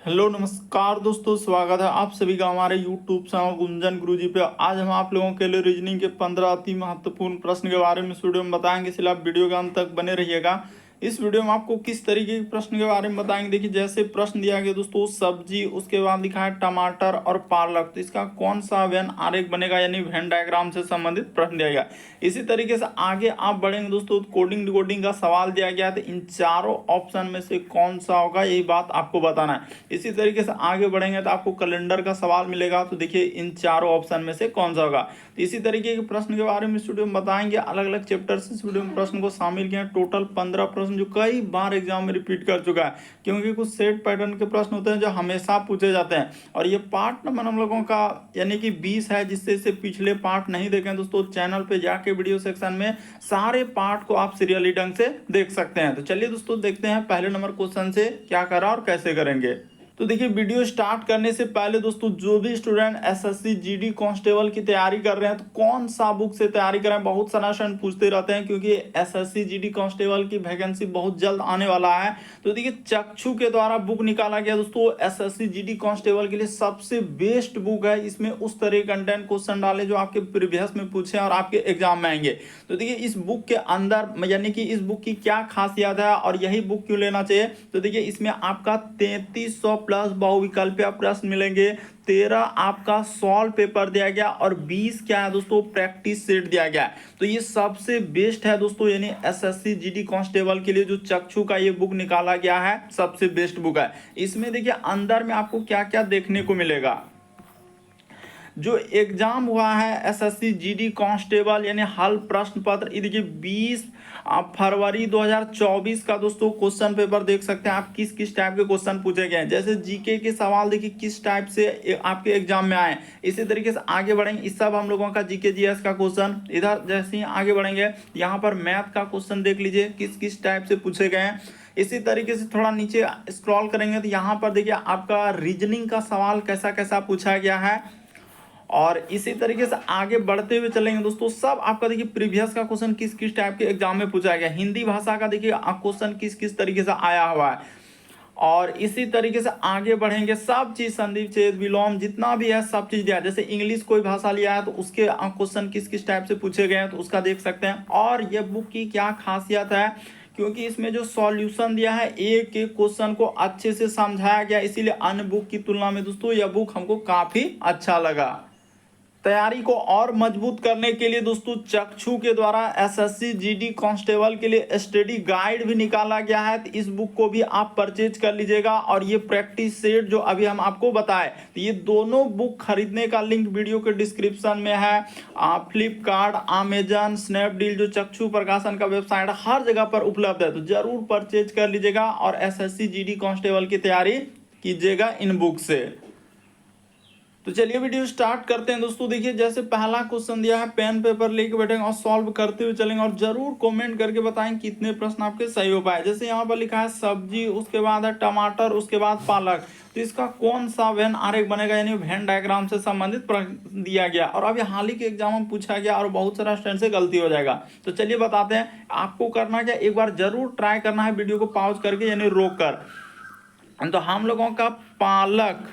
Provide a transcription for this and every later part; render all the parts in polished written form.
Hello नमस्कार दोस्तों, स्वागत है आप सभी का हमारे यूट्यूब चैनल गुंजन गुरुजी पे। आज हम आप लोगों के लिए रीजनिंग के 15 अति महत्वपूर्ण प्रश्न के बारे में इस वीडियो में बताएंगे, इसलिए आप वीडियो के अंत तक बने रहिएगा। इस वीडियो में आपको किस तरीके के प्रश्न के बारे में बताएंगे। देखिए, जैसे प्रश्न दिया गया दोस्तों सब्जी, उसके बाद लिखा है टमाटर और पालक, तो इसका कौन सा वेन आरेख बनेगा, यानी वेन डायग्राम से संबंधित प्रश्न दिया गया। इसी तरीके से आगे आप बढ़ेंगे दोस्तों, कोडिंग डिकोडिंग का सवाल दिया गया है, तो इन चारों ऑप्शन में से कौन सा होगा, यही बात आपको बताना है। इसी तरीके से आगे बढ़ेंगे तो आपको कैलेंडर का सवाल मिलेगा, तो देखिए इन चारों ऑप्शन में से कौन सा होगा। तो इसी तरीके के प्रश्न के बारे में इस वीडियो में बताएंगे, अलग अलग चैप्टर से इस वीडियो में प्रश्न को शामिल किया। टोटल 15 प्रश्न जो कई बार एग्जाम में रिपीट कर चुका है, क्योंकि कुछ सेट पैटर्न के प्रश्न होते हैं जो हमेशा पूछे जाते हैं। और ये पार्ट नंबर हम लोगों का यानी कि 20 है, जिससे से पिछले पार्ट नहीं देखें दोस्तों, चैनल पे जाके वीडियो सेक्शन में सारे पार्ट को आप सीरियली ढंग से देख सकते हैं। तो चलिए दोस्तों देखते हैं पहले नंबर क्वेश्चन से क्या करा और कैसे करेंगे। तो देखिए, वीडियो स्टार्ट करने से पहले दोस्तों, जो भी स्टूडेंट एसएससी जीडी कांस्टेबल की तैयारी कर रहे हैं तो कौन सा बुक से तैयारी करें, बहुत सारा स्टूडेंट पूछते रहते हैं, क्योंकि एसएससी जीडी कांस्टेबल की वैकेंसी बहुत जल्द आने वाला है। तो देखिए, चक्षु के द्वारा बुक निकाला गया दोस्तों, एसएससी जीडी कांस्टेबल के लिए सबसे बेस्ट बुक है। इसमें उस तरह कंटेंट क्वेश्चन डाले जो आपके प्रीवियस में पूछे और आपके एग्जाम में आएंगे। तो देखिए, इस बुक के अंदर यानी कि इस बुक की क्या खासियत है और यही बुक क्यों लेना चाहिए। तो देखिए, इसमें आपका 3300 प्लस बहुविकल्पीय प्रश्न मिलेंगे, 13 आपका सॉल्व पेपर दिया गया और 20 क्या है दोस्तों, प्रैक्टिस सेट दिया गया। तो ये सबसे बेस्ट है दोस्तों, यानी एसएससी जीडी कांस्टेबल के लिए जो चक्षु का ये बुक निकाला गया है, सबसे बेस्ट बुक है। इसमें देखिए अंदर में आपको क्या क्या देखने को मिलेगा। जो एग्जाम हुआ है एसएससी जीडी कांस्टेबल यानी हल प्रश्न पत्र, ये देखिए 20 फरवरी 2024 का दोस्तों क्वेश्चन पेपर देख सकते हैं आप, किस किस टाइप के क्वेश्चन पूछे गए हैं। जैसे जीके के सवाल देखिए किस टाइप से आपके एग्जाम में आए। इसी तरीके से आगे बढ़ेंगे, इस सब हम लोगों का जीके जीएस का क्वेश्चन। इधर जैसे ही आगे बढ़ेंगे, यहाँ पर मैथ का क्वेश्चन देख लीजिए किस किस टाइप से पूछे गए हैं। इसी तरीके से थोड़ा नीचे स्क्रॉल करेंगे तो यहाँ पर देखिए आपका रीजनिंग का सवाल कैसा कैसा पूछा गया है। और इसी तरीके से आगे बढ़ते हुए चलेंगे दोस्तों, सब आपका देखिए प्रीवियस का क्वेश्चन किस किस टाइप के एग्जाम में पूछा गया, हिंदी भाषा का देखिए क्वेश्चन किस किस तरीके से आया हुआ है। और इसी तरीके से आगे बढ़ेंगे, सब चीज संदीप छेद विलोम जितना भी है सब चीज दिया है। जैसे इंग्लिश कोई भाषा लिया है तो उसके क्वेश्चन किस किस टाइप से पूछे गए हैं, तो उसका देख सकते हैं। और ये बुक की क्या खासियत है, क्योंकि इसमें जो सॉल्यूशन दिया है एक एक क्वेश्चन को अच्छे से समझाया गया, इसीलिए अन्य बुक की तुलना में दोस्तों यह बुक हमको काफी अच्छा लगा। तैयारी को और मजबूत करने के लिए दोस्तों, चक्षु के द्वारा एसएससी जीडी कांस्टेबल के लिए स्टडी गाइड भी निकाला गया है, तो इस बुक को भी आप परचेज कर लीजिएगा। और ये प्रैक्टिस सेट जो अभी हम आपको बताए, तो ये दोनों बुक खरीदने का लिंक वीडियो के डिस्क्रिप्शन में है। फ्लिपकार्ट, अमेजन, स्नैपडील, जो चक्षु प्रकाशन का वेबसाइट हर जगह पर उपलब्ध है, तो जरूर परचेज कर लीजिएगा और एसएससी जीडी कांस्टेबल की तैयारी कीजिएगा इन बुक से। तो चलिए वीडियो स्टार्ट करते हैं दोस्तों। देखिए, जैसे पहला क्वेश्चन दिया है, पेन पेपर लेके बैठेंगे और सॉल्व करते हुए चलेंगे, और जरूर कमेंट करके बताएं कितने प्रश्न आपके सही हो पाए। जैसे यहाँ पर लिखा है सब्जी, उसके बाद है टमाटर, उसके बाद पालक, तो इसका कौन सा वेन आरेख बनेगा, यानी वेन डायग्राम से संबंधित प्रश्न दिया गया। और अभी हाल ही के एग्जाम में पूछा गया और बहुत सारा स्टूडेंट से गलती हो जाएगा। तो चलिए बताते हैं आपको करना क्या, एक बार जरूर ट्राई करना है वीडियो को पॉज करके यानी रोक कर। तो हम लोगों का पालक,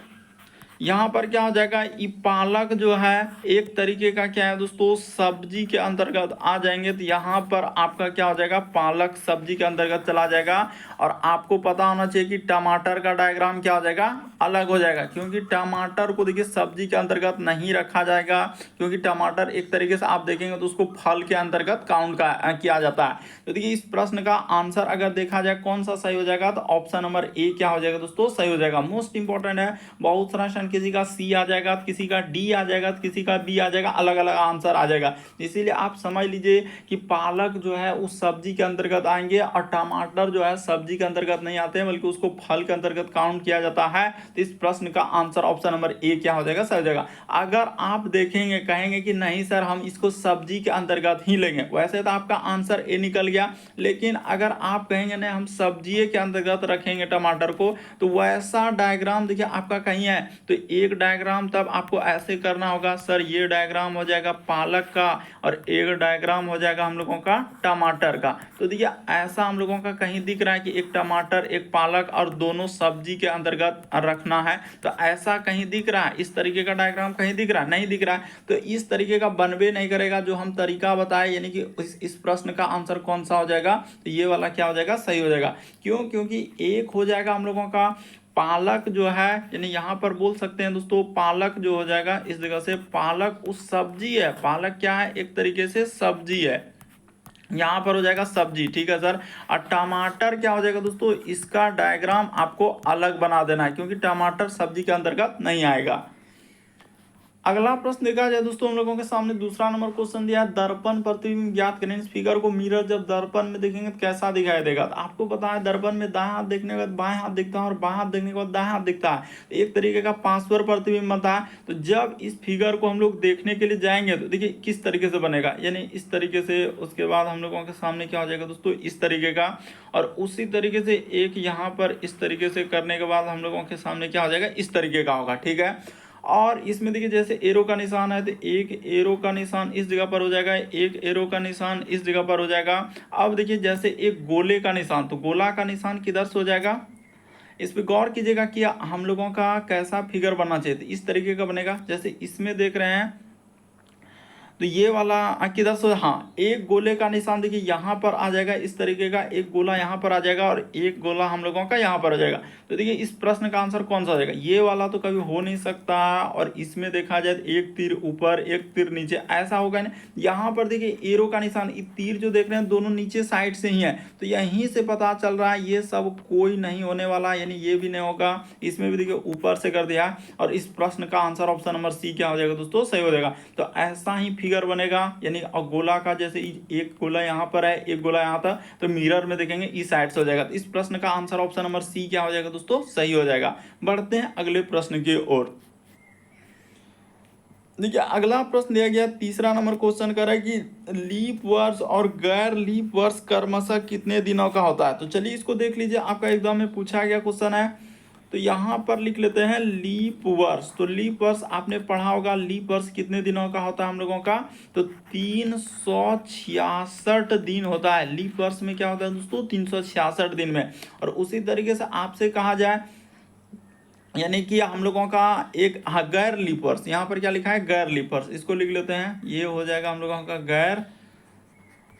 यहाँ पर क्या हो जाएगा, ये पालक जो है एक तरीके का क्या है दोस्तों, सब्जी के अंतर्गत आ जाएंगे। तो यहाँ पर आपका क्या हो जाएगा, पालक सब्जी के अंतर्गत चला जाएगा। और आपको पता होना चाहिए कि टमाटर का डायग्राम क्या हो जाएगा, अलग हो जाएगा, क्योंकि टमाटर को देखिए सब्जी के अंतर्गत नहीं रखा जाएगा, क्योंकि टमाटर एक तरीके से आप देखेंगे तो उसको फल के अंतर्गत काउंट किया जाता है। तो देखिए, इस प्रश्न का आंसर अगर देखा जाए कौन सा सही हो जाएगा, तो ऑप्शन नंबर ए क्या हो जाएगा दोस्तों, सही हो जाएगा। मोस्ट इंपॉर्टेंट है, बहुत सारा किसी का सी आ जाएगा, किसी का डी आ जाएगा, किसी का बी आ जाएगा, अलग अलग आंसर आ जाएगा। इसीलिए आप समझ लीजिए कि पालक जो है उस सब्जी के अंतर्गत आएंगे और टमाटर जो है सब्जी के अंतर्गत नहीं आते हैं, बल्कि उसको फल के अंतर्गत काउंट किया जाता है। तो इस प्रश्न का आंसर ऑप्शन नंबर ए क्या हो जाएगा, सही हो जाएगा। अगर आप देखेंगे कहेंगे कि नहीं सर हम इसको सब्जी के अंतर्गत ही लेंगे, वैसे तो आपका आंसर ए निकल गया। लेकिन अगर आप कहेंगे नहीं हम सब्जी के अंतर्गत रखेंगे टमाटर को, तो वैसा डायग्राम देखिए आपका कहीं है, तो एक डायग्राम तब आपको ऐसे करना होगा सर, ये डायग्राम हो जाएगा पालक का और एक डायग्राम हो जाएगा हम लोगों का टमाटर का। तो देखिए ऐसा हम लोगों का कहीं दिख रहा है कि एक टमाटर एक पालक और दोनों सब्जी के अंतर्गत रखना है, तो ऐसा कहीं दिख रहा है? इस तरीके का डायग्राम कहीं दिख रहा है? नहीं दिख रहा है। तो इस तरीके का बनबे नहीं करेगा जो हम तरीका बताए, यानी कि इस प्रश्न का आंसर कौन सा हो जाएगा? तो ये वाला क्या हो जाएगा? सही हो जाएगा। क्यों? क्योंकि एक हो जाएगा हम लोगों का पालक जो है, यानी यहाँ पर बोल सकते हैं दोस्तों पालक जो हो जाएगा इस जगह से, पालक उस सब्जी है। पालक क्या है? एक तरीके से सब्जी है, यहाँ पर हो जाएगा सब्जी। ठीक है सर। और टमाटर क्या हो जाएगा दोस्तों? इसका डायग्राम आपको अलग बना देना है क्योंकि टमाटर सब्जी के अंतर्गत नहीं आएगा। अगला प्रश्न देखा जाए दोस्तों, हम लोगों के सामने दूसरा नंबर क्वेश्चन दिया है, दर्पण प्रतिबिंब ज्ञात करें। इस फिगर को मिरर जब दर्पण में देखेंगे तो कैसा दिखाई देगा? तो आपको पता है दर्पण में दाएं हाथ देखने के बाद बाएं हाथ दिखता है और बाएं हाथ देखने के बाद दाएं हाथ दिखता है, तो एक तरीके का पार्श्व प्रतिबिंब बनता है। तो जब इस फिगर को हम लोग देखने के लिए जाएंगे तो देखिए किस तरीके से बनेगा, यानी इस तरीके से। उसके बाद हम लोगों के सामने क्या हो जाएगा दोस्तों? इस तरीके का। और उसी तरीके से एक यहाँ पर इस तरीके से करने के बाद हम लोगों के सामने क्या हो जाएगा? इस तरीके का होगा। ठीक है। और इसमें देखिए जैसे एरो का निशान है तो एक एरो का निशान इस जगह पर हो जाएगा, एक एरो का निशान इस जगह पर हो जाएगा। अब देखिए जैसे एक गोले का निशान, तो गोला का निशान किधर से हो जाएगा? इस पे गौर कीजिएगा कि हम लोगों का कैसा फिगर बनना चाहिए। तो इस तरीके का बनेगा जैसे इसमें देख रहे हैं, तो ये वाला किधर से? हाँ, एक गोले का निशान देखिए यहाँ पर आ जाएगा इस तरीके का, एक गोला यहाँ पर आ जाएगा और एक गोला हम लोगों का यहाँ पर आ जाएगा। तो देखिए इस प्रश्न का आंसर कौन सा हो जाएगा? ये वाला तो कभी हो नहीं सकता। और इसमें देखा जाए तो एक तीर ऊपर एक तीर नीचे, ऐसा होगा ना। यहाँ पर देखिए एरो का निशान, ये तीर जो देख रहे हैं दोनों नीचे साइड से ही है, तो यहीं से पता चल रहा है ये सब कोई नहीं होने वाला, यानी ये भी नहीं होगा। इसमें भी देखिए ऊपर से कर दिया। और इस प्रश्न का आंसर ऑप्शन नंबर सी क्या हो जाएगा दोस्तों? सही हो जाएगा। तो ऐसा ही फिगर बनेगा, यानी गोला का जैसे एक गोला यहाँ पर है एक गोला यहाँ था, तो मिरर में देखेंगे इस साइड से हो जाएगा। तो इस प्रश्न का आंसर ऑप्शन नंबर सी क्या हो जाएगा दोस्तों? सही हो जाएगा। बढ़ते हैं अगले प्रश्न की ओर। देखिए अगला प्रश्न दिया गया तीसरा नंबर क्वेश्चन कर रहा है कि लीप वर्ष और गैर लीप वर्ष क्रमशः कितने दिनों का होता है। तो चलिए इसको देख लीजिए, आपका एग्जाम में पूछा गया क्वेश्चन है। तो यहाँ पर लिख लेते हैं लीप वर्ष। तो लीप वर्ष आपने पढ़ा होगा, लीप वर्ष कितने दिनों का होता है हम लोगों का? तो 366 दिन होता है। लीप वर्ष में क्या होता है दोस्तों? 366 दिन में। और उसी तरीके से आपसे कहा जाए, यानी कि हम लोगों का एक गैर लीप वर्ष, यहाँ पर क्या लिखा है? गैर लीप वर्ष। इसको लिख लेते हैं, ये हो जाएगा हम लोगों का गैर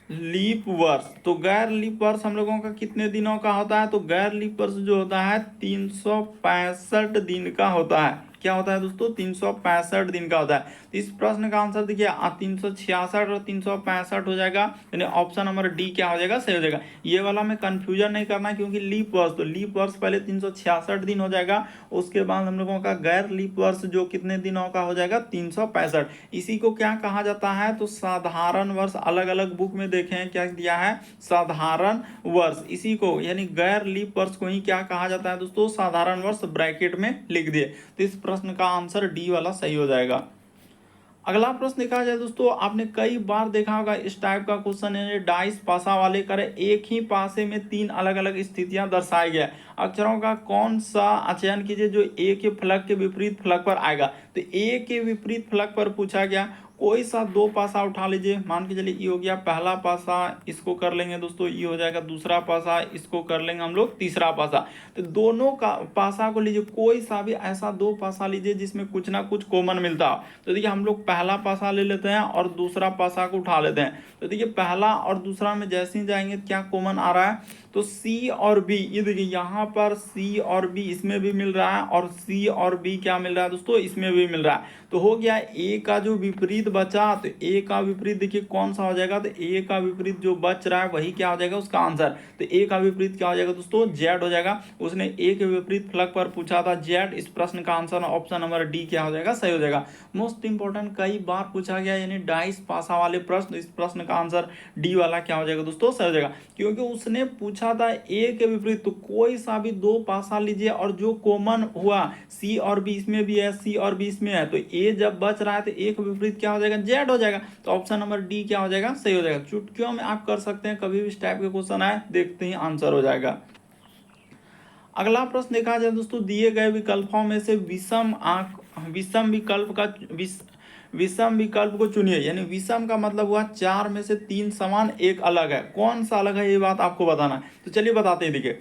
लीप वर्ष। तो गैर लीप वर्ष हम लोगों का कितने दिनों का होता है? तो गैर लीप वर्ष जो होता है 365 दिन का होता है। क्या होता है दोस्तों? 365 दिन का होता है। तो इस प्रश्न का आंसर देखिए 366 और 365 हो जाएगा, यानी ऑप्शन नंबर डी क्या हो जाएगा? सही हो जाएगा। ये वाला में कंफ्यूजन नहीं करना क्योंकि लीप वर्ष, तो लीप वर्ष पहले 366 दिन हो जाएगा, उसके बाद हम लोगों का गैर लीप वर्ष जो कितने दिनों का हो जाएगा? 365। इसी को क्या कहा जाता है? तो साधारण वर्ष। अलग अलग बुक में देखें क्या दिया है? साधारण वर्ष। इसी को यानी गैर लीप वर्ष को ही क्या कहा जाता है दोस्तों? साधारण वर्ष, ब्रैकेट में लिख दिए। तो इस प्रश्न का आंसर डी वाला सही हो जाएगा। अगला प्रश्न देखा जाए दोस्तों, आपने कई बार देखा होगा इस टाइप का क्वेश्चन है, डाइस पासा वाले करे, एक ही पासे में 3 अलग अलग स्थितियां दर्शाई गए, अक्षरों का कौन सा चयन कीजिए जो ए के फलक के विपरीत फलक पर आएगा। तो ए के विपरीत फलक पर पूछा गया, कोई सा 2 पासा उठा लीजिए। मान के चलिए ये हो गया पहला पासा, इसको कर लेंगे दोस्तों, ये हो जाएगा दूसरा पासा, इसको कर लेंगे हम लोग तीसरा पासा। तो दोनों का पासा को लीजिए, कोई सा भी ऐसा 2 पासा लीजिए जिसमें कुछ ना कुछ कॉमन मिलता हो। तो देखिए हम लोग पहला पासा ले लेते हैं और दूसरा पासा को उठा लेते हैं। तो देखिए पहला और दूसरा में जैसे ही जाएंगे क्या कॉमन आ रहा है? तो सी और बी, ये देखिए यहाँ पर सी और बी इसमें भी मिल रहा है, और सी और बी क्या मिल रहा है दोस्तों? इसमें भी मिल रहा है। तो हो गया ए का जो विपरीत बचा, तो ए का विपरीत देखिए कौन सा हो जाएगा? तो ए का विपरीत जो बच रहा है वही क्या हो जाएगा उसका आंसर? तो ए का विपरीत क्या हो जाएगा दोस्तों? जेड हो जाएगा। उसने ए के विपरीत फलक पर पूछा था जेड। इस प्रश्न का आंसर ऑप्शन नंबर डी क्या हो जाएगा? सही हो जाएगा। मोस्ट इंपोर्टेंट, कई बार पूछा गया यानी डाइस पासा वाले प्रश्न, इस प्रश्न का आंसर डी वाला क्या हो जाएगा दोस्तों? सही हो जाएगा। क्योंकि उसने पूछा था ए के विपरीत, तो कोई सा भी 2 पासा लीजिए और जो कॉमन हुआ सी और बी इसमें भी है, सी और बी इसमें है, तो ए जब बच रहा है तो ए के विपरीत क्या हो जाएगा? जेड हो जाएगा। तो ऑप्शन नंबर डी क्या हो जाएगा? सही हो जाएगा। चुटकियों में आप कर सकते हैं, कभी भी इस टाइप के क्वेश्चन आए देखते ही आंसर हो जाएगा। अगला प्रश्न देखा जाए दोस्तों, दिए गए विकल्पों में से विषम विकल्प को चुनिए। यानी विषम का मतलब हुआ 4 में से 3 समान, एक अलग है। कौन सा अलग है ये बात आपको बताना है। तो चलिए बताते हैं। देखिए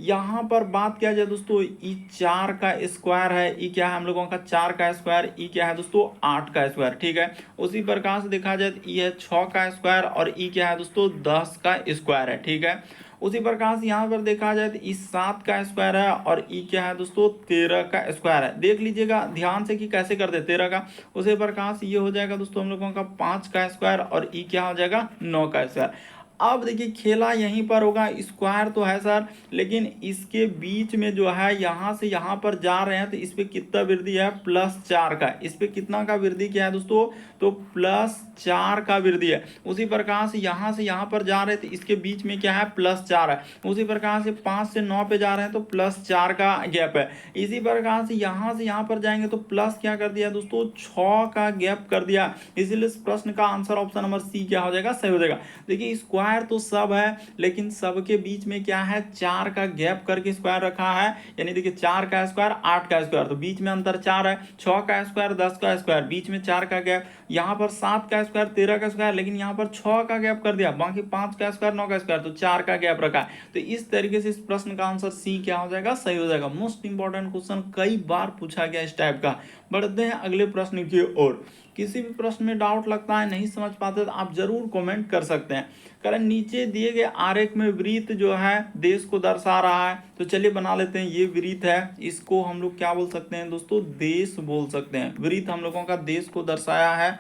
यहाँ पर बात किया जाए दोस्तों, ई 4 का स्क्वायर है, ई क्या है हम लोगों का 4 का स्क्वायर, ई क्या है दोस्तों 8 का स्क्वायर, ठीक है। उसी प्रकार से देखा जाए तो ई है 6 का स्क्वायर और ई क्या है दोस्तों 10 का स्क्वायर है, ठीक है। उसी प्रकार से यहाँ पर देखा जाए तो ई 7 का स्क्वायर है और ई क्या है दोस्तों 13 का स्क्वायर है। देख लीजिएगा ध्यान से कि कैसे करते 13 का। उसी प्रकार से ये हो जाएगा दोस्तों हम लोगों का 5 का स्क्वायर और ई क्या हो जाएगा 9 का स्क्वायर। अब देखिए खेला यहीं पर होगा, स्क्वायर तो है सर, लेकिन इसके बीच में जो है यहाँ से यहाँ पर जा रहे हैं तो इस पे कितना वृद्धि है +4 का। इस पे कितना का वृद्धि क्या है दोस्तों, तो +4 का वृद्धि है। उसी प्रकार से यहाँ पर जा रहे थे, इसके बीच में क्या है +4 है। उसी प्रकार से 5 से 9 पे जा रहे हैं तो +4 का गैप है। इसी प्रकार से यहाँ पर जाएंगे तो प्लस क्या कर दिया दोस्तों 6 का गैप कर दिया। इसीलिए इस प्रश्न का आंसर ऑप्शन नंबर सी क्या हो जाएगा, सही हो जाएगा। देखिए स्क्वायर तो सब है, लेकिन सबके बीच में क्या है 4 का गैप करके स्क्वायर रखा है। यानी देखिए 4 का स्क्वायर 8 का स्क्वायर, तो बीच में अंतर 4 है। 6 का स्क्वायर 10 का स्क्वायर, बीच में 4 का गैप। यहाँ पर 7 का स्क्वायर 13 का स्क्वायर, लेकिन यहाँ पर 6 का गैप कर दिया। बाकी 5 का स्क्वायर 9 का स्क्वायर, तो 4 का गैप रखा है। तो इस तरीके से इस प्रश्न का आंसर सी क्या हो जाएगा, सही हो जाएगा। मोस्ट इंपॉर्टेंट क्वेश्चन कई बार पूछा गया इस टाइप का। बढ़ते हैं अगले प्रश्न की ओर। किसी भी प्रश्न में डाउट लगता है, नहीं समझ पाते, तो आप जरूर कमेंट कर सकते हैं। कारण नीचे दिए गए आरेख में वृत्त जो है देश को दर्शा रहा है। तो चलिए बना लेते हैं। ये वृत्त है, इसको हम लोग क्या बोल सकते हैं दोस्तों, देश बोल सकते हैं। वृत्त हम लोगों का देश को दर्शाया है।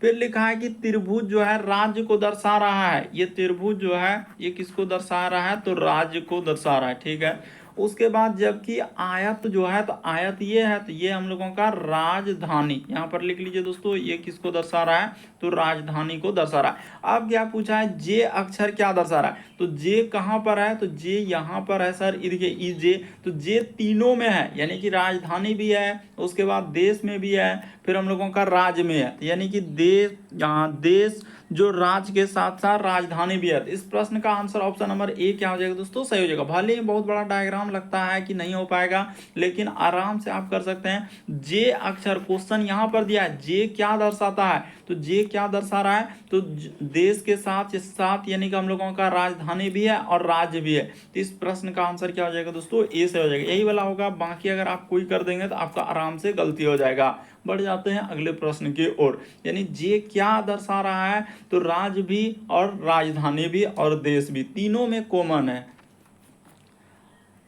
फिर लिखा है कि त्रिभुज जो है राज्य को दर्शा रहा है। ये त्रिभुज जो है ये किसको दर्शा रहा है, तो राज्य को दर्शा रहा है, ठीक है। उसके बाद जबकि आयत जो है, तो आयत ये है, तो ये हम लोगों का राजधानी, यहाँ पर लिख लीजिए दोस्तों, ये किसको दर्शा रहा है, तो राजधानी को दर्शा रहा है। अब क्या पूछा है, जे अक्षर क्या दर्शा रहा है, तो जे कहाँ पर है, तो जे यहाँ पर है सर, देखिए ई जे, तो जे तीनों में है। यानी कि राजधानी भी है, उसके बाद देश में भी है, फिर हम लोगों का राज्य में है। यानी कि देश जो राज्य के साथ साथ राजधानी भी है। इस प्रश्न का आंसर ऑप्शन नंबर ए क्या हो जाएगा दोस्तों, सही हो जाएगा। भले ही बहुत बड़ा डायग्राम लगता है कि नहीं हो पाएगा, लेकिन आराम से आप कर सकते हैं। जे अक्षर क्वेश्चन यहाँ पर दिया है, जे क्या दर्शाता है, तो जे क्या दर्शा रहा है, तो देश के साथ यानी कि हम लोगों का राजधानी भी है और राज्य भी है। तो इस प्रश्न का आंसर क्या हो जाएगा दोस्तों, ए से हो जाएगा। यही वाला होगा, बाकी अगर आप कोई कर देंगे तो आपका आराम से गलती हो जाएगा। बढ़ जाते हैं अगले प्रश्न की ओर। यानी जे क्या दर्शा रहा है, तो राज्य भी और राजधानी भी और देश भी, तीनों में कॉमन है।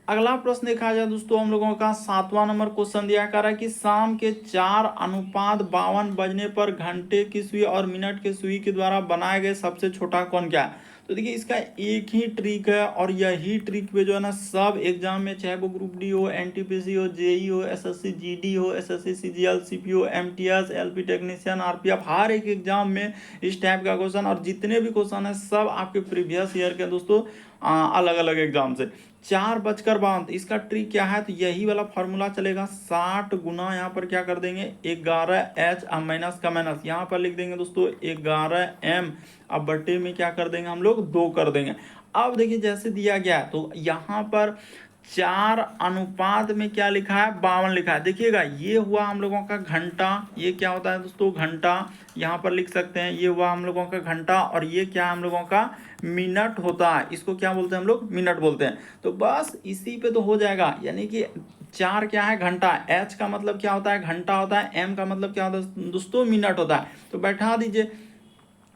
अगला प्रश्न देखा जाए दोस्तों, हम लोगों का 7वां नंबर क्वेश्चन दिया कर रहा है कि शाम के 4:52 बजने पर घंटे की सुई और मिनट की सुई के द्वारा बनाए गए सबसे छोटा कोण क्या है। तो देखिए इसका एक ही ट्रिक है, और यही ट्रिक पे जो है ना सब एग्जाम में, चाहे वो ग्रुप डी हो, एनटीपीसी हो, जेई हो, एसएससी जीडी हो, SSC CGL, CPO, MTS, LP technician, RPF, हर एक एग्जाम में इस टाइप का क्वेश्चन, और जितने भी क्वेश्चन है सब आपके प्रीवियस ईयर के दोस्तों अलग अलग एग्जाम से। 4:52, इसका ट्रिक क्या है, तो यही वाला फॉर्मूला चलेगा। 60 गुना यहाँ पर क्या कर देंगे 11h, अब माइनस का माइनस यहाँ पर लिख देंगे दोस्तों 11m, अब बट्टे में क्या कर देंगे हम लोग 2 कर देंगे। अब देखिए जैसे दिया गया है, तो यहाँ पर 4 अनुपात में क्या लिखा है 52 लिखा है। देखिएगा ये हुआ हम लोगों का घंटा, ये क्या होता है दोस्तों घंटा, यहाँ पर लिख सकते हैं ये हुआ हम लोगों का घंटा, और ये क्या है हम लोगों का मिनट होता है। इसको क्या बोलते हैं हम लोग, मिनट बोलते हैं। तो बस इसी पे तो हो जाएगा। यानी कि 4 क्या है घंटा, एच का मतलब क्या होता है घंटा होता है, एम का मतलब क्या होता है दोस्तों मिनट होता है। तो बैठा दीजिए,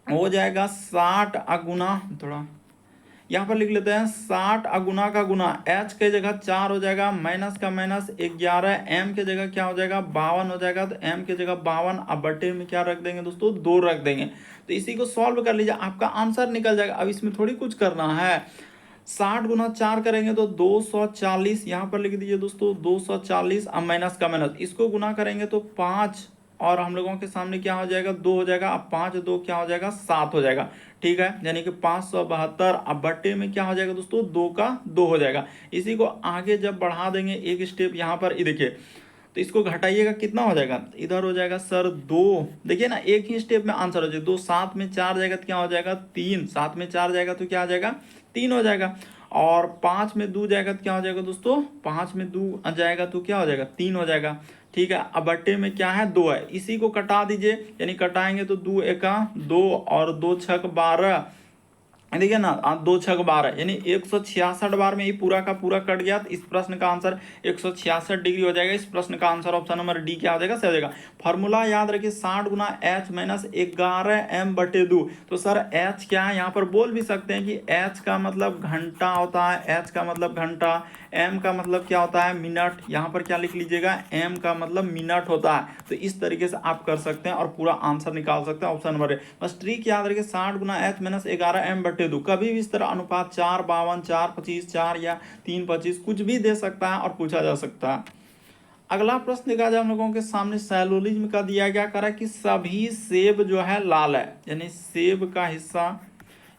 हो जाएगा 60 अगुना, थोड़ा यहाँ पर लिख लेते हैं 60 अगुना का गुना, एच के जगह 4 हो जाएगा, माइनस का माइनस 11, एम के जगह क्या हो जाएगा 52 हो जाएगा, तो एम के जगह 52, अब बटे में क्या रख देंगे दोस्तों 2 रख देंगे। तो इसी को सॉल्व कर लीजिए, आपका आंसर निकल जाएगा। अब इसमें थोड़ी कुछ करना है, 60 गुना 4 करेंगे तो 240, यहाँ पर लिख दीजिए दोस्तों 240, अब माइनस का माइनस, इसको गुना करेंगे तो 5, और हम लोगों के सामने क्या हो जाएगा 2 हो जाएगा, अब 5 2 क्या हो जाएगा 7 हो जाएगा, ठीक है। यानी कि 572, अब बट्टे में क्या हो जाएगा दोस्तों 2 का 2 हो जाएगा। इसी को आगे जब बढ़ा देंगे एक स्टेप यहाँ पर, ये देखिए, तो इसको घटाइएगा कितना हो जाएगा, इधर हो जाएगा सर 2, देखिए ना एक ही स्टेप में आंसर हो जाएगा। 2 7 में 4 जाएगा तो क्या हो जाएगा 3, 7 में 4 जाएगा तो क्या आ जाएगा 3 हो जाएगा। और 5 में 2 जाएगा तो क्या हो जाएगा दोस्तों, 5 में 2 जाएगा तो क्या हो जाएगा, 3 हो जाएगा। ठीक है, अब बट्टे में क्या है, 2 है, इसी को कटा दीजिए, यानी कटाएंगे तो 2 एका 2 और 2 छक 12, देखिए ना, 2 छक 12 यानी 166 बार में ये पूरा का पूरा कट गया। तो इस प्रश्न का आंसर 166 डिग्री हो जाएगा। इस प्रश्न का आंसर ऑप्शन नंबर डी क्या हो जाएगा, सही हो जाएगा। फॉर्मूला याद रखिए, 60 गुना एच माइनस 11m/2। तो सर एच क्या है, यहाँ पर बोल भी सकते हैं कि एच का मतलब घंटा होता है, एच का मतलब घंटा, एम का मतलब क्या होता है, मिनट। यहाँ पर क्या लिख लीजिएगा, एम का मतलब मिनट होता है। तो इस तरीके से आप कर सकते हैं और पूरा आंसर निकाल सकते हैं। ऑप्शन नंबर ए, बस ट्रिक याद रखिए, 60 गुना एच माइनस 11m/2। कभी भी इस तरह अनुपात 4 52 4 25 4 या 3 25 कुछ भी दे सकता है और पूछा जा सकता है। अगला प्रश्न देखा जाए हम लोगों के सामने, सैलोलिज्म का दिया गया, करा कि सभी सेब जो है लाल है, यानी सेब का हिस्सा,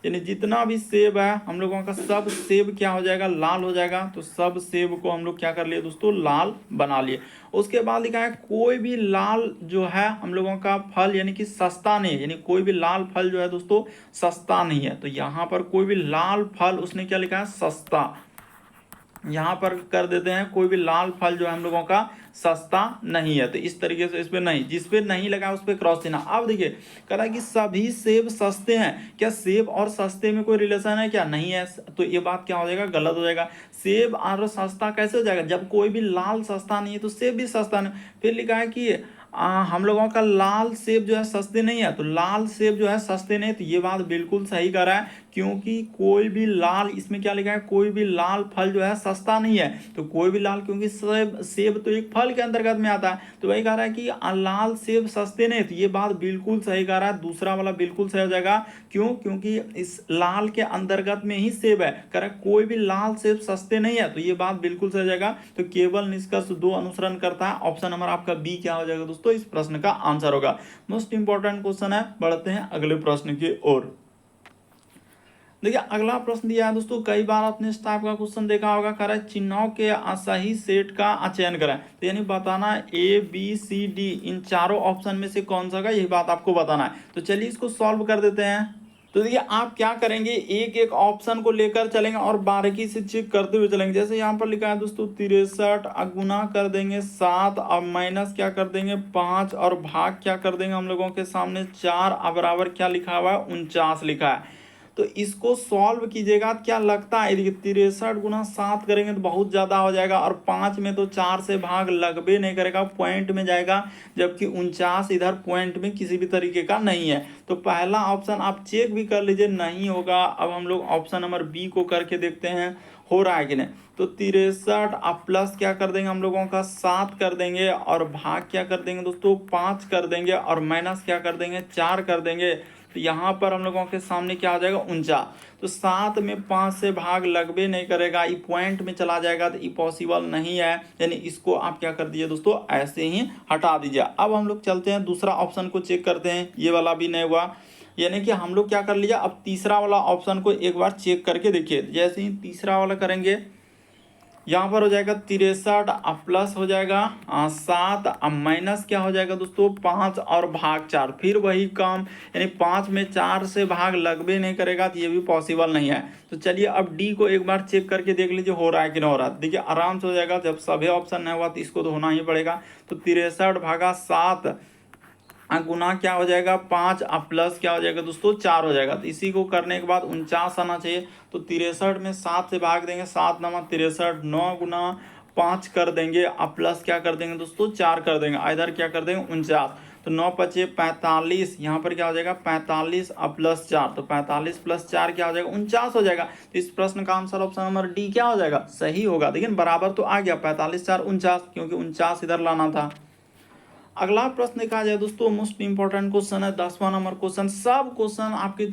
यानी जितना भी सेब है हम लोगों का, सब सेब क्या हो जाएगा, लाल हो जाएगा। तो सब सेब को हम लोग क्या कर लिए दोस्तों, लाल बना लिए। उसके बाद लिखा है कोई भी लाल जो है हम लोगों का फल यानी कि सस्ता नहीं है, यानी कोई भी लाल फल जो है दोस्तों सस्ता नहीं है। तो यहाँ पर कोई भी लाल फल, उसने क्या लिखा है, सस्ता। यहाँ पर कर देते हैं कोई भी लाल फल जो है हम लोगों का सस्ता नहीं है। तो इस तरीके से इस पे नहीं, जिस पे नहीं लगा उस पे क्रॉस देना। अब देखिए कह रहा है कि सभी सेब सस्ते हैं, क्या सेब और सस्ते में कोई रिलेशन है क्या, नहीं है। तो ये बात क्या हो जाएगा, गलत हो जाएगा। सेब और सस्ता कैसे हो जाएगा, जब कोई भी लाल सस्ता नहीं है तो सेब भी सस्ता नहीं। फिर लिखा है कि हम लोगों का लाल सेब जो है सस्ते नहीं है, तो लाल सेब जो है सस्ते नहीं, तो ये बात बिल्कुल सही कर रहा है, क्योंकि कोई भी लाल, इसमें क्या लिखा है, कोई भी लाल फल जो है सस्ता नहीं है। तो कोई भी लाल, क्योंकि सेब सेब तो एक फल के अंतर्गत में आता है, तो वही कह रहा है कि लाल सेब सस्ते नहीं, तो ये बात बिल्कुल सही कह रहा है। दूसरा वाला बिल्कुल सही हो जाएगा, क्यों, क्योंकि इस लाल के अंतर्गत में ही सेब है। कह रहा है कोई भी लाल सेब सस्ते नहीं है, तो ये बात बिल्कुल सही हो जाएगा। तो केवल निष्कर्ष 2 अनुसरण करता है। ऑप्शन नंबर आपका बी क्या हो जाएगा दोस्तों, इस प्रश्न का आंसर होगा। मोस्ट इंपॉर्टेंट क्वेश्चन है। बढ़ते हैं अगले प्रश्न की ओर। देखिए अगला प्रश्न दिया है दोस्तों, कई बार आपने इस टाइप का क्वेश्चन देखा होगा, कह रहा है चिन्हों के सही सेट का चयन करें। तो यानी बताना ए बी सी डी इन चारों ऑप्शन में से कौन सा का, यही बात आपको बताना है। तो चलिए इसको सॉल्व कर देते हैं। तो देखिए आप क्या करेंगे, एक एक ऑप्शन को लेकर चलेंगे और बारीकी से चेक करते हुए चलेंगे। जैसे यहाँ पर लिखा है दोस्तों 63, गुना कर देंगे 7 और माइनस क्या कर देंगे 5 और भाग क्या कर देंगे हम लोगों के सामने 4 और बराबर क्या लिखा हुआ है 49 लिखा है। तो इसको सॉल्व कीजिएगा, क्या लगता है, देखिए 63 गुना 7 करेंगे तो बहुत ज़्यादा हो जाएगा, और 5 में तो 4 से भाग लगबे नहीं करेगा, पॉइंट में जाएगा, जबकि 49 इधर पॉइंट में किसी भी तरीके का नहीं है। तो पहला ऑप्शन आप चेक भी कर लीजिए, नहीं होगा। अब हम लोग ऑप्शन नंबर बी को करके देखते हैं हो रहा है कि नहीं। तो 63 अब प्लस क्या कर देंगे हम लोगों का 7 कर देंगे, और भाग क्या कर देंगे दोस्तों 5 कर देंगे, और माइनस क्या कर देंगे 4 कर देंगे। तो यहाँ पर हम लोगों के सामने क्या आ जाएगा 49। तो 7 में 5 से भाग लगबे नहीं करेगा, ये पॉइंट में चला जाएगा, तो ये पॉसिबल नहीं है। यानी इसको आप क्या कर दीजिए दोस्तों, ऐसे ही हटा दीजिए। अब हम लोग चलते हैं दूसरा ऑप्शन को चेक करते हैं, ये वाला भी नहीं हुआ। यानी कि हम लोग क्या कर लिया, अब तीसरा वाला ऑप्शन को एक बार चेक करके देखिए। जैसे ही तीसरा वाला करेंगे, यहाँ पर हो जाएगा 63 अब प्लस हो जाएगा 7 अब माइनस क्या हो जाएगा दोस्तों 5 और भाग 4, फिर वही काम, यानी 5 में 4 से भाग लगबे नहीं करेगा, तो ये भी पॉसिबल नहीं है। तो चलिए अब डी को एक बार चेक करके देख लीजिए हो रहा है कि नहीं हो रहा है। देखिए आराम से हो जाएगा, जब सभी ऑप्शन नहीं हुआ तो इसको तो होना ही पड़ेगा। तो 63 भागा 7 गुना क्या हो जाएगा 5 अब प्लस क्या हो जाएगा दोस्तों 4 हो जाएगा। तो इसी को करने के बाद 49 आना चाहिए। तो 63 में 7 से भाग देंगे, 7 नवा 63, 9 गुना 5 कर देंगे, अब प्लस क्या कर देंगे दोस्तों 4 कर देंगे, इधर क्या कर देंगे 49। तो 9 पचे 45, यहाँ पर क्या हो जाएगा 45 अब प्लस 4, तो 45 प्लस 4 क्या हो जाएगा 49 हो जाएगा। तो इस प्रश्न का आंसर ऑप्शन नंबर डी क्या हो जाएगा, सही होगा। लेकिन बराबर तो आ गया 45 4 49, क्योंकि 49 इधर लाना था। अगला प्रश्न देखा जाए दोस्तों, मोस्ट इंपॉर्टेंट क्वेश्चन है, 10वां नंबर क्वेश्चन। सब क्वेश्चन आपके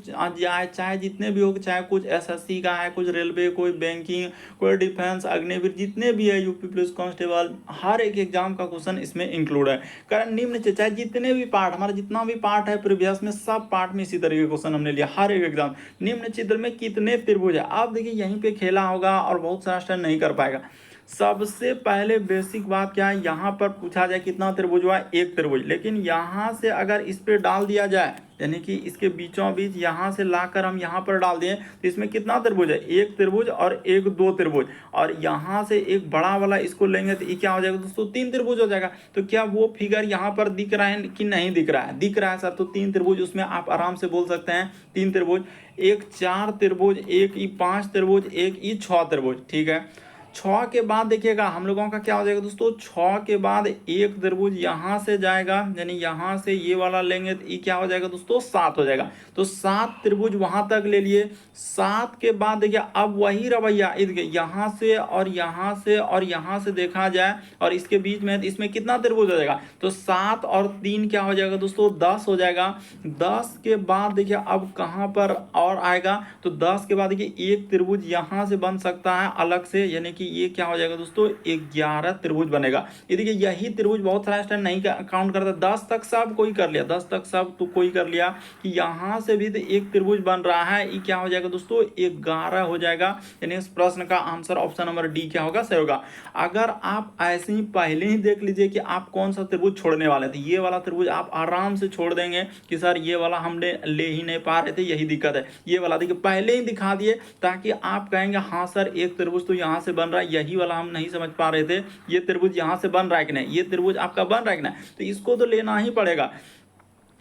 चाहे जितने भी हो, चाहे कुछ एसएससी का है, कुछ रेलवे, कोई बैंकिंग, कोई डिफेंस, अग्निवीर, जितने भी है, यूपी पुलिस कांस्टेबल, हर एक एग्जाम का क्वेश्चन इसमें इंक्लूड है। कारण निम्न से चाहे जितने भी पार्ट, हमारा जितना भी पार्ट है प्रीवियस में, सब पार्ट में इसी तरीके के क्वेश्चन हमने लिया। हर एक एग्जाम, निम्न चित्र में कितने त्रिभुज है, आप देखिए यहीं पे खेला होगा और बहुत सारा स्टैंड नहीं कर पाएगा। सबसे पहले बेसिक बात क्या है, यहाँ पर पूछा जाए कितना त्रिभुज हुआ, एक त्रिभुज। लेकिन यहाँ से अगर इस पे डाल दिया जाए, यानी कि इसके बीचों बीच यहाँ से लाकर हम यहाँ पर डाल दें, तो इसमें कितना त्रिभुज है, एक त्रिभुज और एक दो त्रिभुज। और यहाँ से एक बड़ा वाला इसको लेंगे तो ये क्या हो जाएगा दोस्तों, तीन त्रिभुज हो जाएगा। तो क्या वो फिगर यहाँ पर दिख रहा है कि नहीं दिख रहा है, दिख रहा है सर। तो तीन त्रिभुज उसमें आप आराम से बोल सकते हैं, तीन त्रिभुज, एक चार त्रिभुज, एक ई पांच त्रिभुज, एक ई छह त्रिभुज, ठीक है। छः के बाद देखिएगा हम लोगों का क्या हो जाएगा दोस्तों, छः के बाद एक त्रिभुज यहाँ से जाएगा, यानी यहाँ से ये वाला लेंगे तो ये क्या हो जाएगा दोस्तों, सात हो जाएगा। तो सात त्रिभुज वहां तक ले लिए। सात के बाद देखिए अब वही रवैया यहाँ से और यहाँ से और यहाँ से देखा जाए और इसके बीच में, इसमें कितना त्रिभुज हो जाएगा, तो सात और तीन क्या हो जाएगा दोस्तों, 10 हो जाएगा। 10 के बाद देखिए अब कहाँ पर और आएगा, तो 10 के बाद देखिए एक त्रिभुज यहाँ से बन सकता है अलग से, यानी कि ये क्या हो जाएगा दोस्तों, 11 त्रिभुज बनेगा। ये देखिए यही त्रिभुज बहुत सारा स्टूडेंट नहीं काउंट करता, 10 तक सब कोई कर लिया, 10 तक सब तो कोई कर लिया कि यहाँ से भी तो एक त्रिभुज बन रहा है, ये क्या हो जाएगा दोस्तों, 11 हो जाएगा। यानी इस प्रश्न का आंसर ऑप्शन नंबर डी क्या होगा, सही होगा। अगर आप ऐसे ही पहले ही देख लीजिए कि आप कौन सा त्रिभुज छोड़ने वाले थे, ये वाला त्रिभुज आप आराम से छोड़ देंगे कि सर ये वाला हमने ले ही नहीं पा रहे थे, यही दिक्कत है। ये वाला देखिए पहले ही दिखा दिए ताकि आप कहेंगे हाँ सर एक त्रिभुज तो यहाँ से बन रहा है, यही वाला हम नहीं समझ पा रहे थे, ये त्रिभुज यहाँ से बन रहा है कि नहीं, ये त्रिभुज आपका बन रहा है कि नहीं, तो इसको तो लेना ही पड़ेगा।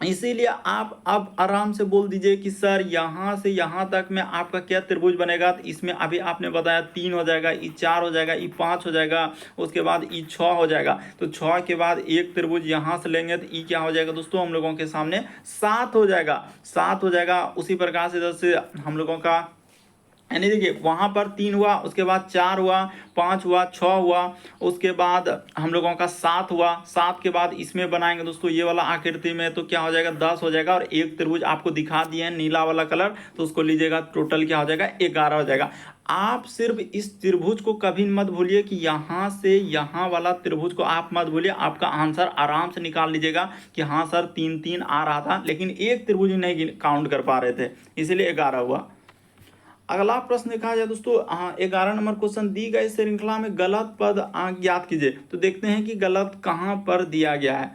इसीलिए आप अब आराम से बोल दीजिए कि सर यहाँ से यहाँ तक में आपका क्या त्रिभुज बनेगा। तो इसमें अभी आपने बताया 3 हो जाएगा, ई 4 हो जाएगा, ई 5 हो जाएगा, उसके बाद ई 6 हो जाएगा। तो 6 के बाद एक त्रिभुज यहाँ से लेंगे तो ई क्या हो जाएगा दोस्तों, हम लोगों के सामने 7 हो जाएगा, 7 हो जाएगा। उसी प्रकार से जैसे हम लोगों का, यानी देखिए वहां पर 3 हुआ, उसके बाद 4 हुआ, 5 हुआ, 6 हुआ, उसके बाद हम लोगों का 7 हुआ। 7 के बाद इसमें बनाएंगे दोस्तों ये वाला आकृति में, तो क्या हो जाएगा 10 हो जाएगा। और एक त्रिभुज आपको दिखा दिए हैं नीला वाला कलर, तो उसको लीजिएगा, टोटल क्या हो जाएगा 11 हो जाएगा। आप सिर्फ इस त्रिभुज को कभी मत भूलिए कि यहाँ से यहाँ वाला त्रिभुज को आप मत भूलिए, आपका आंसर आराम से निकाल लीजिएगा कि हाँ सर 3 3 आ रहा था, लेकिन एक त्रिभुज नहीं काउंट कर पा रहे थे, इसीलिए 11 हुआ। अगला प्रश्न देखा जाए दोस्तों, 11 नंबर क्वेश्चन, दी गई श्रृंखला में गलत पद ज्ञात कीजिए। तो देखते हैं कि गलत कहाँ पर दिया गया है।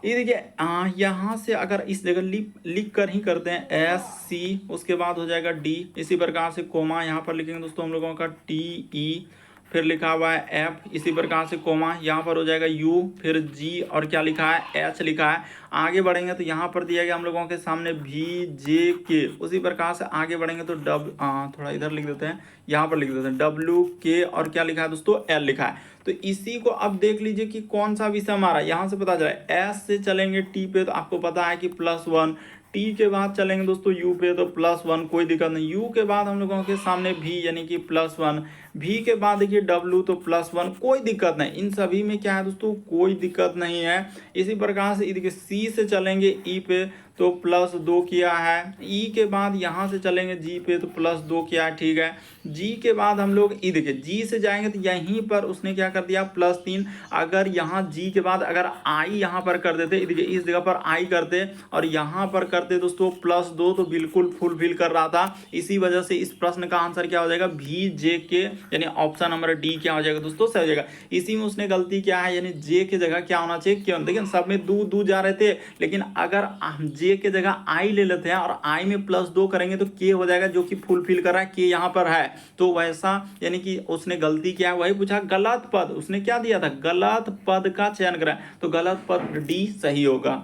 ये देखिए यहाँ से अगर इस जगह लिख कर ही करते हैं एस सी, उसके बाद हो जाएगा डी, इसी प्रकार से कोमा यहाँ पर लिखेंगे दोस्तों हम लोगों का टी ई, फिर लिखा हुआ है एफ, इसी प्रकार से कोमा यहाँ पर हो जाएगा यू, फिर जी और क्या लिखा है एच लिखा है। आगे बढ़ेंगे तो यहाँ पर दिया गया हम लोगों के सामने भी जे के, उसी प्रकार से आगे बढ़ेंगे तो थोड़ा इधर लिख देते हैं, यहाँ पर लिख देते हैं डब्ल्यू के और क्या लिखा है दोस्तों एल लिखा है। तो इसी को अब देख लीजिए कि कौन सा विषय हमारा, यहाँ से पता चला एस से चलेंगे टी पे तो आपको पता है कि +1, टी के बाद चलेंगे दोस्तों यू पे तो +1, कोई दिक्कत नहीं। यू के बाद हम लोगों के सामने भी यानी कि +1, भी के बाद देखिए डब्ल्यू तो +1, कोई दिक्कत नहीं, इन सभी में क्या है दोस्तों कोई दिक्कत नहीं है। इसी प्रकार से देखिए सी से चलेंगे ई पे तो +2 किया है, ई के बाद यहाँ से चलेंगे जी पे तो +2 किया है, ठीक है। जी के बाद हम लोग ई देखिए जी से जाएंगे तो यहीं पर उसने क्या कर दिया +3। अगर यहाँ जी के बाद अगर आई यहाँ पर कर देते, देखिए इस जगह पर आई करते और यहाँ पर करते दोस्तों +2 तो बिल्कुल फुलफिल कर रहा था। इसी वजह से इस प्रश्न का आंसर क्या हो जाएगा भी जे के, यानी ऑप्शन नंबर डी क्या हो जाएगा दोस्तों सही हो जाएगा। इसी में उसने गलती क्या है, यानी जे के जगह क्या होना चाहिए क्यों, देखिए सब में दू जा रहे थे, लेकिन अगर जे के जगह आई ले लेते हैं और आई में +2 करेंगे तो के हो जाएगा, जो कि फुलफिल कर रहा है, के यहाँ पर है। तो वैसा यानी कि उसने गलती किया, वही पूछा गलत पद, उसने क्या दिया था गलत पद का चयन करें, तो गलत पद डी सही होगा।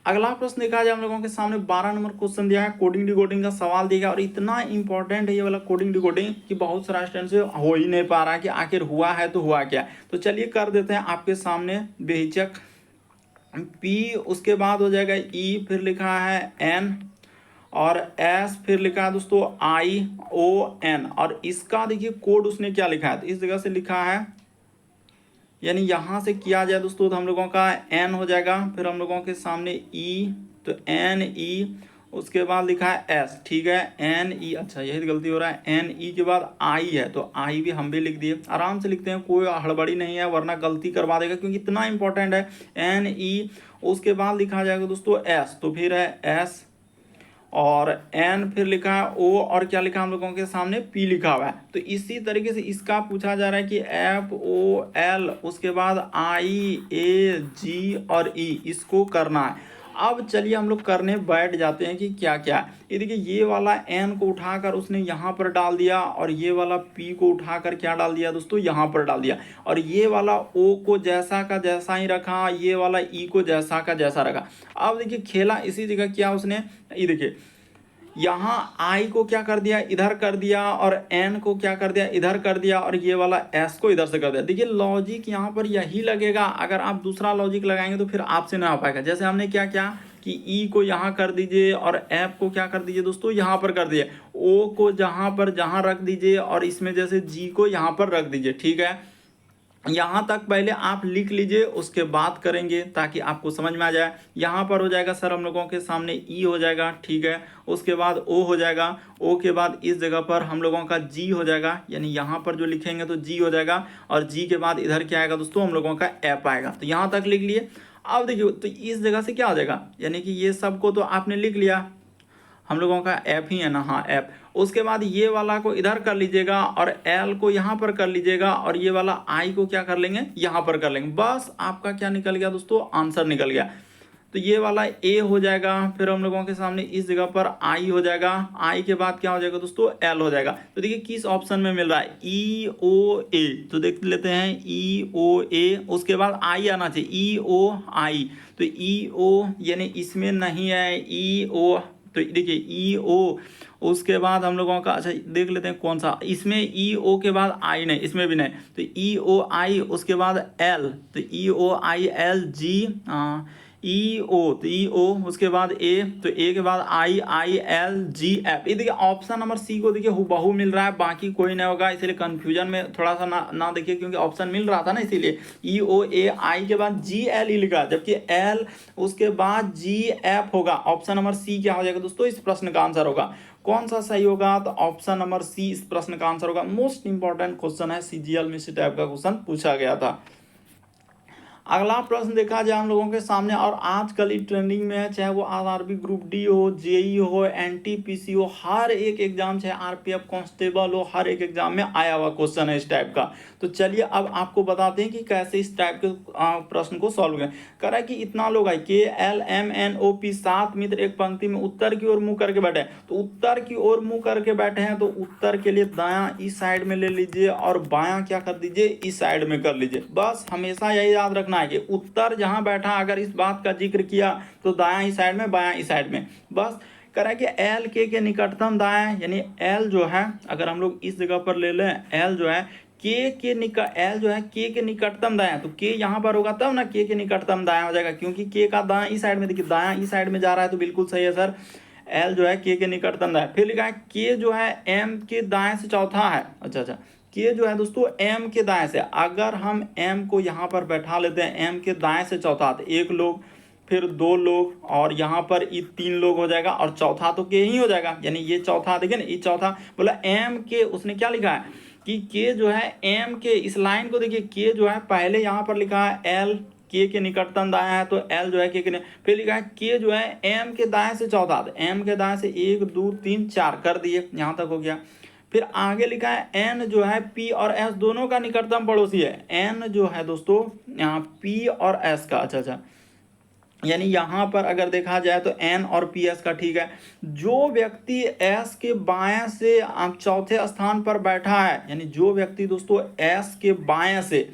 अगला प्रश्न देखा जाए हम लोगों के सामने 12 नंबर क्वेश्चन दिया है, कोडिंग डिकोडिंग का सवाल दिया गया और इतना इंपॉर्टेंट है ये वाला कोडिंग डिकोडिंग कि बहुत सारा स्टूडेंट से हो ही नहीं पा रहा है कि आखिर हुआ है तो हुआ क्या। तो चलिए कर देते हैं आपके सामने बेहिचक। पी, उसके बाद हो जाएगा ई, फिर लिखा है एन और एस, फिर लिखा है दोस्तों आई ओ एन, और इसका देखिए कोड उसने क्या लिखा है, तो इस जगह से लिखा है, यानी यहाँ से किया जाए दोस्तों तो हम लोगों का एन हो जाएगा, फिर हम लोगों के सामने ई तो एन ई, उसके बाद लिखा है एस, ठीक है एन ई, अच्छा यही गलती हो रहा है, एन ई के बाद आई है तो आई भी हम भी लिख दिए, आराम से लिखते हैं, कोई हड़बड़ी नहीं है वरना गलती करवा देगा क्योंकि इतना इंपॉर्टेंट है एन ई। उसके बाद लिखा जाएगा दोस्तों एस, तो फिर है एस, और एन फिर लिखा है ओ, और क्या लिखा हम लोगों के सामने पी लिखा हुआ है। तो इसी तरीके से इसका पूछा जा रहा है कि एफ ओ एल उसके बाद आई ए जी और ई, इसको करना है। अब चलिए हम लोग करने बैठ जाते हैं कि क्या क्या है। ये देखिए, ये वाला एन को उठाकर उसने यहाँ पर डाल दिया, और ये वाला पी को उठाकर क्या डाल दिया दोस्तों, यहाँ पर डाल दिया, और ये वाला ओ को जैसा का जैसा ही रखा, ये वाला ई को जैसा का जैसा रखा। अब देखिए खेला इसी जगह क्या उसने, ये देखिए यहाँ आई को क्या कर दिया, इधर कर दिया, और एन को क्या कर दिया, इधर कर दिया, और ये वाला एस को इधर से कर दिया। देखिए लॉजिक यहाँ पर यही लगेगा, अगर आप दूसरा लॉजिक लगाएंगे तो फिर आपसे ना हो पाएगा। जैसे हमने क्या किया कि ई को यहाँ कर दीजिए, और एफ को क्या कर दीजिए दोस्तों, यहाँ पर कर दीजिए, ओ को जहाँ पर जहाँ रख दीजिए, और इसमें जैसे जी को यहाँ पर रख दीजिए। ठीक है, यहाँ तक पहले आप लिख लीजिए, उसके बाद करेंगे ताकि आपको समझ में आ जाए। यहाँ पर हो जाएगा सर हम लोगों के सामने ई हो जाएगा, ठीक है, उसके बाद ओ हो जाएगा, ओ के बाद इस जगह पर हम लोगों का जी हो जाएगा, यानी यहाँ पर जो लिखेंगे तो जी हो जाएगा, और जी के बाद इधर क्या आएगा दोस्तों, हम लोगों का एफ आएगा। तो यहाँ तक लिख लिए। अब देखिए तो इस जगह से क्या हो जाएगा, यानी कि ये सबको तो आपने लिख लिया, हम लोगों का एफ ही है ना, हाँ एफ। उसके बाद ये वाला को इधर कर लीजिएगा, और एल को यहाँ पर कर लीजिएगा, और ये वाला आई को क्या कर लेंगे, यहाँ पर कर लेंगे। बस आपका क्या निकल गया दोस्तों, आंसर निकल गया। तो ये वाला ए हो जाएगा, फिर हम लोगों के सामने इस जगह पर आई हो जाएगा, आई के बाद क्या हो जाएगा दोस्तों, एल हो जाएगा। तो देखिए किस ऑप्शन में मिल रहा है, ई ओ ए, तो देख लेते हैं ई ओ ए, उसके बाद आई आना चाहिए, ई ओ आई। तो ई ओ यानी इसमें नहीं है, ई ओ, तो देखिए ई ओ, उसके बाद हम लोगों का, अच्छा देख लेते हैं कौन सा, इसमें ई ओ के बाद आई नहीं, इसमें भी नहीं, तो ई ओ आई, उसके बाद एल, तो ई ओ आई एल जी, ई ओ, तो ई ओ, उसके बाद ए, तो ए के बाद आई आई एल जी एफ। ये देखिए ऑप्शन नंबर सी को देखिए हुबहू मिल रहा है, बाकी कोई नहीं होगा, इसलिए कंफ्यूजन में थोड़ा सा ना देखिए, क्योंकि ऑप्शन मिल रहा था ना, इसीलिए ई ओ ए आई के बाद जी एल ई लिखा, जबकि एल उसके बाद जी एफ होगा। ऑप्शन नंबर सी क्या हो जाएगा दोस्तों, इस प्रश्न का आंसर होगा। कौन सा सही होगा, तो ऑप्शन नंबर सी इस प्रश्न का आंसर होगा। मोस्ट इंपॉर्टेंट क्वेश्चन है, सीजीएल में इसी टाइप का क्वेश्चन पूछा गया था। अगला प्रश्न देखा जाए हम लोगों के सामने, और आजकल ही ट्रेंडिंग में है, चाहे वो आरआरबी ग्रुप डी हो, जेई हो, एनटीपीसी हो, हर एक एग्जाम, चाहे आरपीएफ कांस्टेबल हो, हर एक एग्जाम में आया हुआ क्वेश्चन है इस टाइप का। तो चलिए अब आपको बताते हैं कि कैसे इस टाइप के प्रश्न को सॉल्व करें। कह रहा है कि इतना लोग है, के L M N O P 7 मित्र एक पंक्ति में उत्तर की ओर मुंह करके बैठे। तो उत्तर की ओर मुंह करके बैठे हैं, तो उत्तर के लिए दायां इस साइड में ले लीजिए, और बायां क्या कर दीजिए, इस साइड में कर लीजिए। बस हमेशा यही याद रखना है कि उत्तर जहां बैठा, अगर इस बात का जिक्र किया तो दायां इस साइड में, बायां इस साइड में। बस कह रहा है कि एल के निकटतम दायां, यानी एल जो है, अगर हम लोग इस जगह पर ले लें, एल जो है एल जो है के निकटतम दायां, तो के यहाँ पर होगा तब ना के निकटतम दायां हो जाएगा, क्योंकि के का दायां इस साइड में, देखिए दायां इस साइड में जा रहा है, तो बिल्कुल सही है सर। एल जो है के निकटतम दायां। फिर लिखा है के जो है एम के दाएं से चौथा है। अच्छा, के जो है दोस्तों एम के दाएं से, अगर हम एम को यहाँ पर बैठा लेते हैं, एम के दाएं से चौथा, तो एक लोग, फिर दो लोग, और यहाँ पर ये 3 लोग हो जाएगा, और चौथा तो के ही हो जाएगा, यानी ये चौथा, देखिए ना, ये चौथा बोला एम के, उसने क्या लिखा है कि के जो है एम के, इस लाइन को देखिए, के जो है पहले यहाँ पर लिखा है एल के निकटतम दायां है, तो एल जो है के फिर लिखा है के जो है एम के दाएं से चौथा, तो एम के दाएं से 1 2 3 4 कर दिए, यहाँ तक हो गया। फिर आगे लिखा है एन जो है पी और एस दोनों का निकटतम पड़ोसी है। एन जो है दोस्तों यहाँ पी और एस का, अच्छा, यानी यहाँ पर अगर देखा जाए तो एन और पी एस का, ठीक है। जो व्यक्ति एस के बाएं से चौथे स्थान पर बैठा है, यानी जो व्यक्ति दोस्तों एस के बाएं से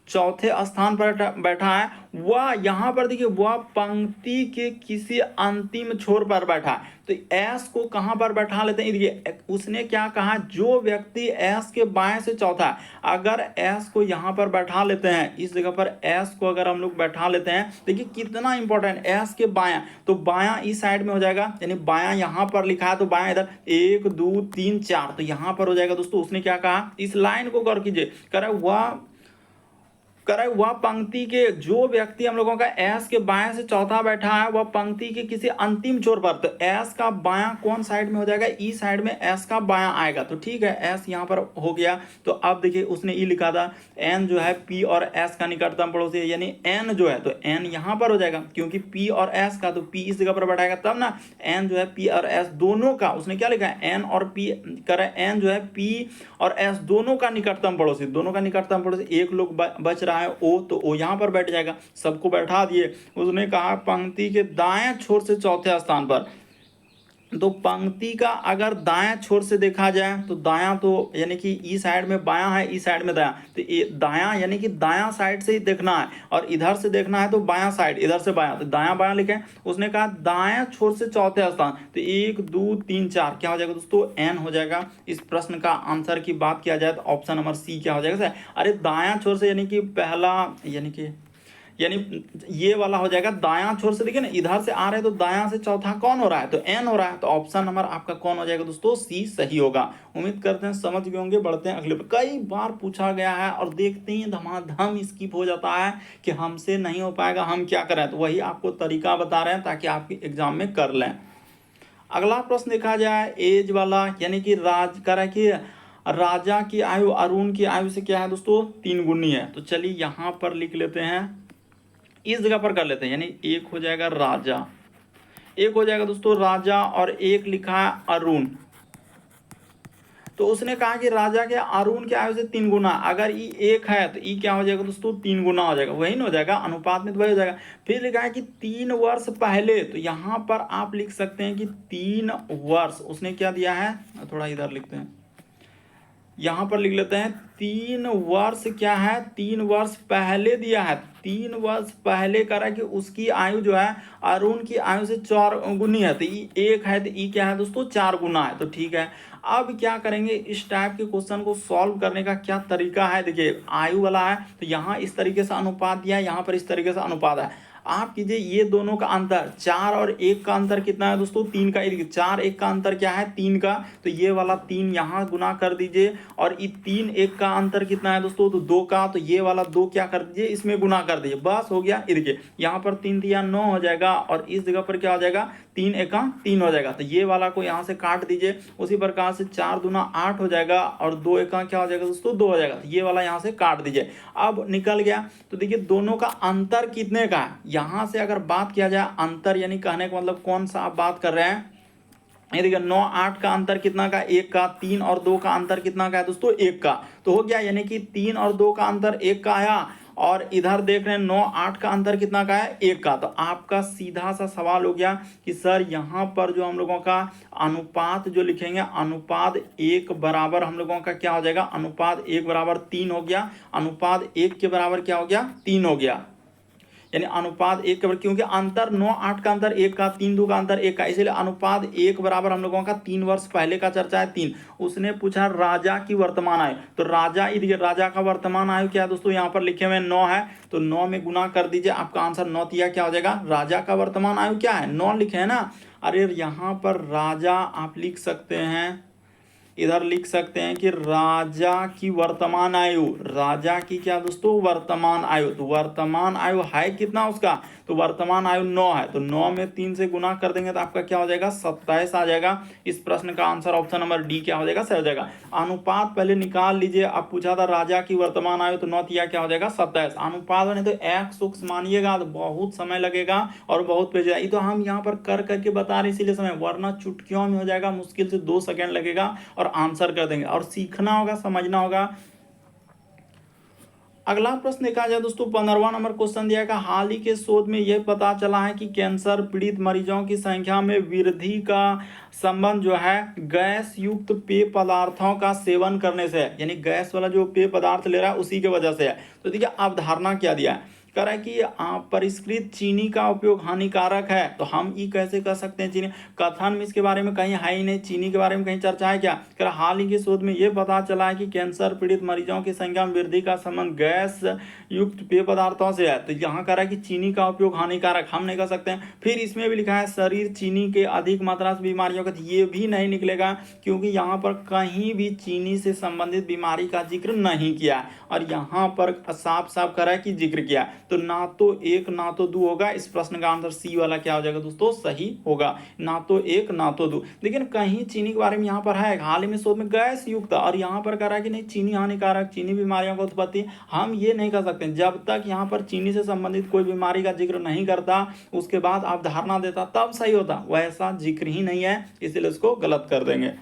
चौथे स्थान पर बैठा है, वह यहाँ पर देखिए वह पंक्ति के किसी अंतिम छोर पर बैठा है। तो एस को कहाँ पर बैठा लेते हैं, देखिए उसने क्या कहा, जो व्यक्ति एस के बाएं से चौथा है, अगर एस को यहाँ पर बैठा लेते हैं, इस जगह पर एस को अगर हम लोग बैठा लेते हैं, देखिए कितना इंपॉर्टेंट, एस के बायां, तो बायां इस साइड में हो जाएगा, यानी बायां यहाँ पर लिखा है, तो बायां इधर 1 2 3 4, तो यहाँ पर हो जाएगा दोस्तों। उसने क्या कहा, इस लाइन को गौर कीजिए, कह रहा है वह कर रहा है वह पंक्ति के जो व्यक्ति हम लोगों का एस के बाएं से चौथा बैठा है वह पंक्ति के किसी अंतिम छोर पर, तो एस का बायां कौन साइड में हो जाएगा, ई साइड में एस का बायां आएगा। तो ठीक है, एस यहाँ पर हो गया। तो अब देखिए उसने ई लिखा था, एन जो है पी और एस का निकटतम पड़ोसी है, यानी एन जो है तो एन यहाँ पर हो जाएगा, क्योंकि पी और एस का, तो पी इस जगह पर बैठाएगा तब ना। एन जो है पी और एस दोनों का, उसने क्या लिखा है, एन और पी कर, एन जो है पी और एस दोनों का निकटतम पड़ोसी, दोनों का निकटतम पड़ोसी, एक लोग बच रहा है ओ, तो ओ यहाँ पर बैठ जाएगा। सबको बैठा दिए। उसने कहा पंक्ति के दाएं छोर से चौथे स्थान पर, तो पंक्ति का अगर दाएं छोर से देखा जाए तो दायां तो यानी कि ई साइड में बायां है, ई साइड में दायां, तो ये दायां यानी कि दायां साइड से ही देखना है, और इधर से देखना है तो बायां साइड, इधर से बायां, तो दायां बायां लिखें। उसने कहा दायां छोर से चौथे स्थान, तो 1 2 3 4 क्या हो जाएगा दोस्तों, एन हो जाएगा। इस प्रश्न का आंसर की बात किया जाए तो ऑप्शन नंबर सी क्या हो जाएगा। अरे दायां छोर से यानी कि पहला, यानी ये वाला हो जाएगा दायां छोर से, देखिए ना इधर से आ रहे हैं तो दायां से चौथा कौन हो रहा है, तो एन हो रहा है। तो ऑप्शन नंबर आपका कौन हो जाएगा दोस्तों, सी सही होगा। उम्मीद करते हैं समझ गए होंगे। बढ़ते हैं अगले पर। कई बार पूछा गया है और देखते ही धमाधम स्किप हो जाता है कि हमसे नहीं हो पाएगा, हम क्या करें, तो वही आपको तरीका बता रहे हैं ताकि आपके एग्जाम में कर लें। अगला प्रश्न देखा जाए एज वाला, यानी कि राजा की आयु अरुण की आयु से क्या है दोस्तों, 3 गुनी है। तो चलिए यहाँ पर लिख लेते हैं, इस जगह पर कर लेते हैं, यानी एक हो जाएगा राजा, एक हो जाएगा दोस्तों राजा, और एक लिखा है अरुण। तो उसने कहा कि राजा के अरुण के आयु से 3 गुना, अगर ई 1 है तो ई क्या हो जाएगा दोस्तों, 3 गुना हो जाएगा, वही ना हो जाएगा, अनुपात में तो वही हो जाएगा। फिर लिखा है कि 3 वर्ष पहले, तो यहाँ पर आप लिख सकते हैं कि 3 वर्ष, उसने क्या दिया है, थोड़ा इधर लिखते हैं, यहाँ पर लिख लेते हैं 3 वर्ष क्या है, 3 वर्ष पहले दिया है, 3 वर्ष पहले करा कि उसकी आयु जो है अरुण की आयु से 4 गुनी है, तो ई 1 है तो ई क्या है दोस्तों, 4 गुना है। तो ठीक है, अब क्या करेंगे, इस टाइप के क्वेश्चन को सॉल्व करने का क्या तरीका है। देखिए आयु वाला है तो यहाँ इस तरीके से अनुपात दिया है, यहाँ पर इस तरीके से अनुपात है। आप कीजिए ये दोनों का अंतर, 4 और 1 का अंतर कितना है दोस्तों, 3 का। 4 1 का अंतर क्या है, 3 का, तो ये वाला 3 यहाँ गुना कर दीजिए, और ये 3 1 का अंतर कितना है दोस्तों, तो 2 का, तो ये वाला 2 क्या कर दीजिए, इसमें गुना कर दीजिए, बस हो गया। देखिए यहाँ पर 3 दिया 9 हो जाएगा, और इस जगह पर क्या हो जाएगा, 3 1 3 हो जाएगा, तो ये वाला को यहाँ से काट दीजिए। उसी प्रकार से 4 दूना 8 हो जाएगा, और 2 1 क्या हो जाएगा दोस्तों, 2 हो जाएगा, तो ये वाला यहाँ से काट दीजिए। अब निकल गया। तो देखिए दोनों का अंतर कितने का है, यहाँ से अगर बात किया जाए अंतर, यानी कहने का मतलब कौन सा आप बात कर रहे हैं, ये देखिए 9 8 का अंतर कितना का, 1 का, 3 और 2 का अंतर कितना का है दोस्तों, 1 का, तो हो गया, यानी कि 3 और 2 का अंतर 1 का आया, और इधर देख रहे हैं 9 8 का अंतर कितना का है, 1 का। तो आपका सीधा सा सवाल हो गया कि सर यहाँ पर जो हम लोगों का अनुपात जो लिखेंगे, अनुपात 1 बराबर हम लोगों का क्या हो जाएगा, अनुपात 1 बराबर 3 हो गया, अनुपात 1 के बराबर क्या हो गया, 3 हो गया, यानी अनुपात 1 के बराबर, क्योंकि अंतर 9 8 का अंतर 1 का, 3 2 का अंतर 1 का, इसलिए अनुपात 1 बराबर हम लोगों का 3 वर्ष पहले का चर्चा है 3। उसने पूछा राजा की वर्तमान आयु, तो राजा, देखिए राजा का वर्तमान आयु क्या है दोस्तों, यहाँ पर लिखे हुए 9 है, तो 9 में गुना कर दीजिए, आपका आंसर 9 दिया क्या हो जाएगा, राजा का वर्तमान आयु क्या है, 9 लिखे है ना। अरे यहाँ पर राजा आप लिख सकते हैं, इधर लिख सकते हैं कि राजा की वर्तमान आयु, राजा की क्या दोस्तों, वर्तमान आयु, तो वर्तमान आयु है कितना उसका, तो वर्तमान आयु 9 है, तो 9 में 3 से गुना कर देंगे तो आपका क्या हो जाएगा, 27 आ जाएगा। इस प्रश्न का आंसर ऑप्शन नंबर डी क्या हो जाएगा, सही हो जाएगा। अनुपात पहले निकाल लीजिए, अब पूछा था राजा की वर्तमान आयु, तो 9 दिया क्या हो जाएगा, 27। अनुपात बने तो 100 मानिएगा तो बहुत समय लगेगा और बहुत पेज है, तो हम यहाँ पर कर करके बता रहे इसीलिए समय, वरना चुटकियों में हो जाएगा, मुश्किल से 2 सेकेंड लगेगा और आंसर कर देंगे, और सीखना होगा, समझना होगा। अगला प्रश्न देखा जाए दोस्तों, 15वां नंबर क्वेश्चन दिया है, हाल ही के शोध में यह पता चला है कि कैंसर पीड़ित मरीजों की संख्या में वृद्धि का संबंध जो है गैस युक्त पेय पदार्थों का सेवन करने से है, यानी गैस वाला जो पेय पदार्थ ले रहा है उसी की वजह से है। तो देखिए अवधारणा क्या दिया है, कह रहा है कि परिष्कृत चीनी का उपयोग हानिकारक है, तो हम ये कैसे कर सकते हैं? चीनी कथन में इसके बारे में कहीं है ही नहीं, चीनी के बारे में कहीं चर्चा है क्या? कह रहा हाल ही के शोध में ये पता चला है कि कैंसर पीड़ित मरीजों की संख्या में वृद्धि का संबंध गैस युक्त पेय पदार्थों से है। तो यहाँ कह रहा है कि चीनी का उपयोग हानिकारक हम नहीं कर सकते हैं। फिर इसमें भी लिखा है शरीर चीनी के अधिक मात्रा से बीमारियों का, ये भी नहीं निकलेगा क्योंकि यहाँ पर कहीं भी चीनी से संबंधित बीमारी का जिक्र नहीं किया और यहाँ पर साफ साफ करा है कि जिक्र किया। तो ना तो एक ना तो दो होगा। इस प्रश्न का आंसर सी वाला क्या हो जाएगा दोस्तों? सही होगा। ना तो एक ना तो दो। लेकिन कहीं चीनी के बारे में यहाँ पर है, हाल ही में शोध में गैस युक्त, और यहाँ पर कह रहा है कि नहीं चीनी हानिकारक, चीनी बीमारियों का उत्पत्ति, हम ये नहीं कर सकते। जब तक यहाँ पर चीनी से संबंधित कोई बीमारी का जिक्र नहीं करता उसके बाद आप धारणा देता तब सही होता, वैसा जिक्र ही नहीं है, इसलिए इसको गलत कर देंगे।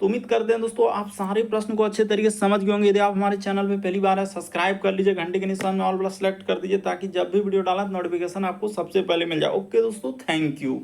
तो उम्मीद करते हैं दोस्तों आप सारे प्रश्न को अच्छे तरीके से समझ गए होंगे। यदि आप हमारे चैनल पे पहली बार है सब्सक्राइब कर लीजिए, घंटे के निशान में ऑल प्लस सेलेक्ट कर दीजिए ताकि जब भी वीडियो डाला नोटिफिकेशन आपको सबसे पहले मिल जाए। ओके दोस्तों, थैंक यू।